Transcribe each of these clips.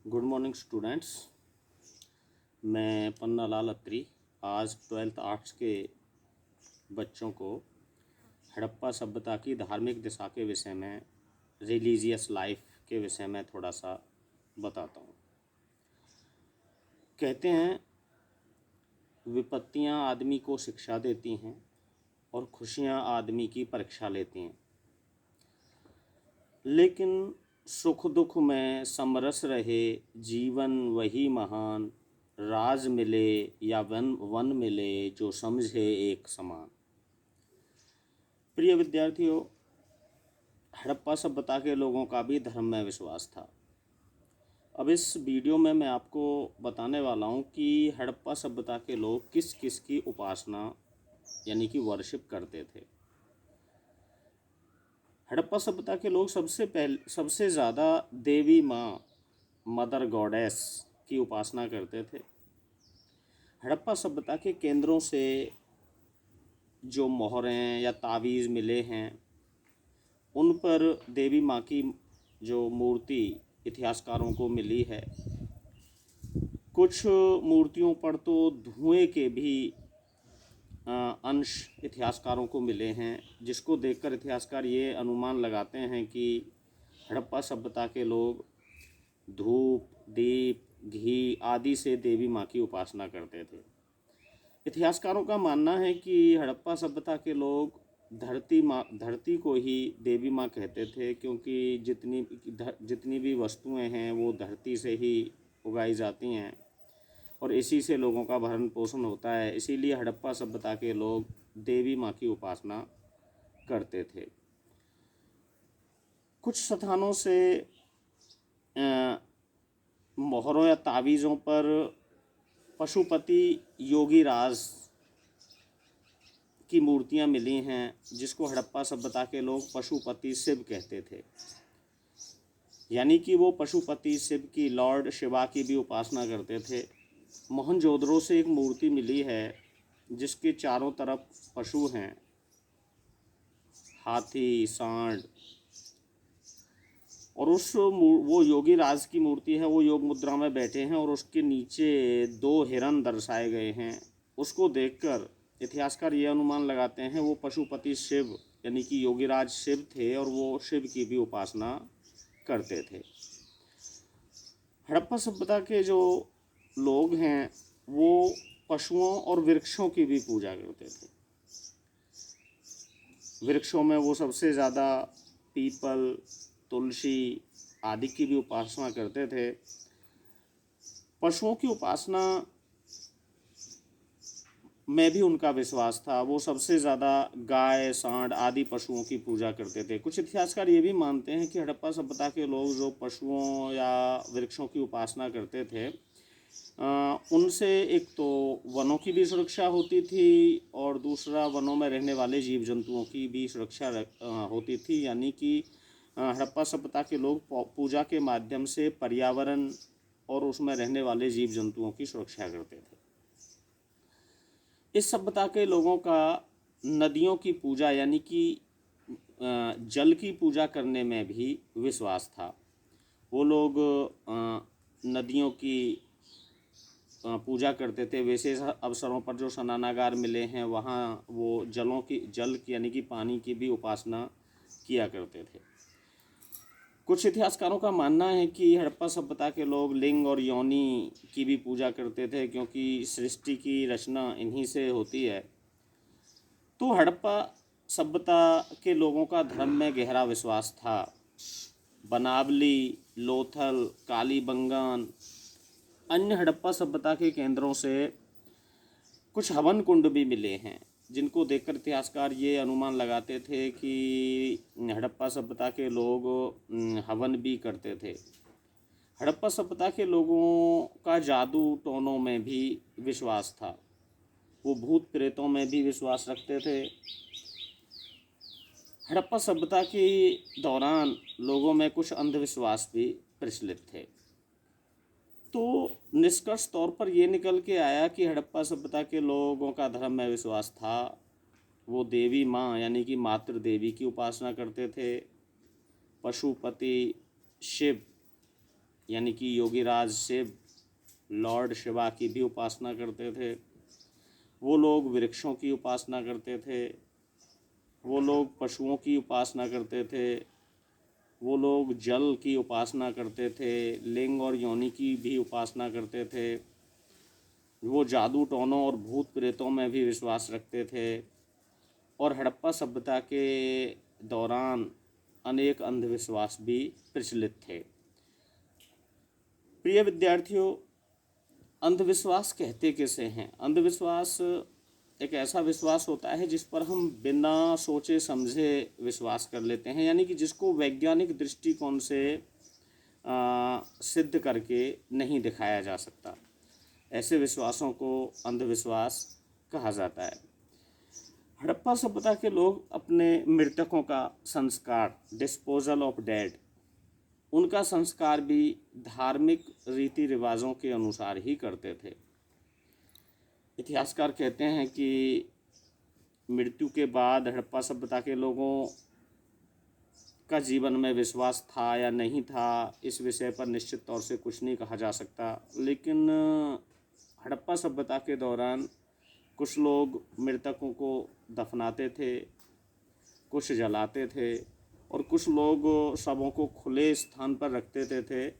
Good morning students. मैं पन्ना लाल अत्री आज 12th arts के बच्चों को हड़प्पा सभ्यता की धार्मिक दिशा के विषय में, रिलीजियस लाइफ के विषय में थोड़ा सा बताता हूँ। कहते हैं विपत्तियाँ आदमी को शिक्षा देती हैं और खुशियाँ आदमी की परीक्षा लेती हैं, लेकिन सुख दुख में समरस रहे जीवन वही महान, राज मिले या वन वन मिले जो समझे एक समान। प्रिय विद्यार्थियों, हड़प्पा सभ्यता के लोगों का भी धर्म में विश्वास था। अब इस वीडियो में मैं आपको बताने वाला हूँ कि हड़प्पा सभ्यता के लोग किस किस की उपासना यानी कि वर्शिप करते थे। हड़प्पा सभ्यता के लोग सबसे ज़्यादा देवी माँ, मदर गॉडेस की उपासना करते थे। हड़प्पा सभ्यता के केंद्रों से जो मोहरें या तावीज़ मिले हैं, उन पर देवी माँ की जो मूर्ति इतिहासकारों को मिली है। कुछ मूर्तियों पर तो धुएं के भी अंश इतिहासकारों को मिले हैं, जिसको देखकर इतिहासकार ये अनुमान लगाते हैं कि हड़प्पा सभ्यता के लोग धूप, दीप, घी आदि से देवी माँ की उपासना करते थे। इतिहासकारों का मानना है कि हड़प्पा सभ्यता के लोग धरती को ही देवी माँ कहते थे, क्योंकि जितनी भी वस्तुएं हैं वो धरती से ही उगाई जाती हैं और इसी से लोगों का भरण पोषण होता है। इसीलिए हड़प्पा सभ्यता के लोग देवी माँ की उपासना करते थे। कुछ स्थानों से मोहरों या तावीज़ों पर पशुपति योगीराज की मूर्तियाँ मिली हैं, जिसको हड़प्पा सभ्यता के लोग पशुपति शिव कहते थे। यानी कि वो पशुपति शिव की, लॉर्ड शिवा की भी उपासना करते थे। मोहनजोदड़ो से एक मूर्ति मिली है जिसके चारों तरफ पशु हैं, हाथी, सांड, और वो योगी राज की मूर्ति है। वो योग मुद्रा में बैठे हैं और उसके नीचे 2 हिरन दर्शाए गए हैं। उसको देखकर इतिहासकार ये अनुमान लगाते हैं वो पशुपति शिव यानी कि योगीराज शिव थे और वो शिव की भी उपासना करते थे। हड़प्पा सभ्यता के जो लोग हैं वो पशुओं और वृक्षों की भी पूजा करते थे। वृक्षों में वो सबसे ज़्यादा पीपल, तुलसी आदि की भी उपासना करते थे। पशुओं की उपासना में भी उनका विश्वास था। वो सबसे ज़्यादा गाय, सांड आदि पशुओं की पूजा करते थे। कुछ इतिहासकार ये भी मानते हैं कि हड़प्पा सभ्यता के लोग जो पशुओं या वृक्षों की उपासना करते थे, उनसे एक तो वनों की भी सुरक्षा होती थी और दूसरा वनों में रहने वाले जीव जंतुओं की भी सुरक्षा होती थी। यानी कि हड़प्पा सभ्यता के लोग पूजा के माध्यम से पर्यावरण और उसमें रहने वाले जीव जंतुओं की सुरक्षा करते थे। इस सभ्यता के लोगों का नदियों की पूजा यानी कि जल की पूजा करने में भी विश्वास था। वो लोग नदियों की पूजा करते थे। विशेष अवसरों पर जो स्नानागार मिले हैं वहाँ वो जल की यानी कि पानी की भी उपासना किया करते थे। कुछ इतिहासकारों का मानना है कि हड़प्पा सभ्यता के लोग लिंग और योनि की भी पूजा करते थे, क्योंकि सृष्टि की रचना इन्हीं से होती है। तो हड़प्पा सभ्यता के लोगों का धर्म में गहरा विश्वास था। बनावली, लोथल, कालीबंगान अन्य हड़प्पा सभ्यता के केंद्रों से कुछ हवन कुंड भी मिले हैं, जिनको देखकर इतिहासकार ये अनुमान लगाते थे कि हड़प्पा सभ्यता के लोग हवन भी करते थे। हड़प्पा सभ्यता के लोगों का जादू टोनों में भी विश्वास था। वो भूत प्रेतों में भी विश्वास रखते थे। हड़प्पा सभ्यता के दौरान लोगों में कुछ अंधविश्वास भी प्रचलित थे। तो निष्कर्ष तौर पर ये निकल के आया कि हड़प्पा सभ्यता के लोगों का धर्म में विश्वास था। वो देवी माँ यानी कि मातृ देवी की उपासना करते थे। पशुपति शिव यानी कि योगीराज शिव, लॉर्ड शिवा की भी उपासना करते थे। वो लोग वृक्षों की उपासना करते थे, वो लोग पशुओं की उपासना करते थे, वो लोग जल की उपासना करते थे, लिंग और योनि की भी उपासना करते थे। वो जादू टोनों और भूत प्रेतों में भी विश्वास रखते थे। और हड़प्पा सभ्यता के दौरान अनेक अंधविश्वास भी प्रचलित थे। प्रिय विद्यार्थियों, अंधविश्वास कहते किसे हैं? अंधविश्वास एक ऐसा विश्वास होता है जिस पर हम बिना सोचे समझे विश्वास कर लेते हैं, यानी कि जिसको वैज्ञानिक दृष्टिकोण से सिद्ध करके नहीं दिखाया जा सकता। ऐसे विश्वासों को अंधविश्वास कहा जाता है। हड़प्पा सभ्यता के लोग अपने मृतकों का संस्कार, डिस्पोजल ऑफ डेड, उनका संस्कार भी धार्मिक रीति रिवाजों के अनुसार ही करते थे। इतिहासकार कहते हैं कि मृत्यु के बाद हड़प्पा सभ्यता के लोगों का जीवन में विश्वास था या नहीं था, इस विषय पर निश्चित तौर से कुछ नहीं कहा जा सकता। लेकिन हड़प्पा सभ्यता के दौरान कुछ लोग मृतकों को दफनाते थे, कुछ जलाते थे, और कुछ लोग शवों को खुले स्थान पर रख देते थे,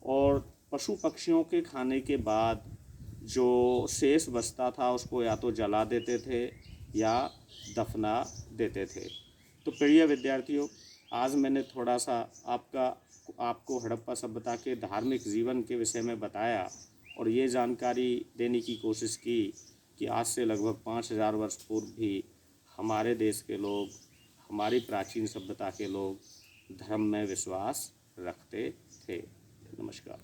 और पशु पक्षियों के खाने के बाद जो शेष बचता था उसको या तो जला देते थे या दफना देते थे। तो प्रिय विद्यार्थियों, आज मैंने थोड़ा सा आपको हड़प्पा सभ्यता के धार्मिक जीवन के विषय में बताया और ये जानकारी देने की कोशिश की कि आज से लगभग 5000 वर्ष पूर्व भी हमारे देश के लोग, हमारी प्राचीन सभ्यता के लोग धर्म में विश्वास रखते थे। नमस्कार।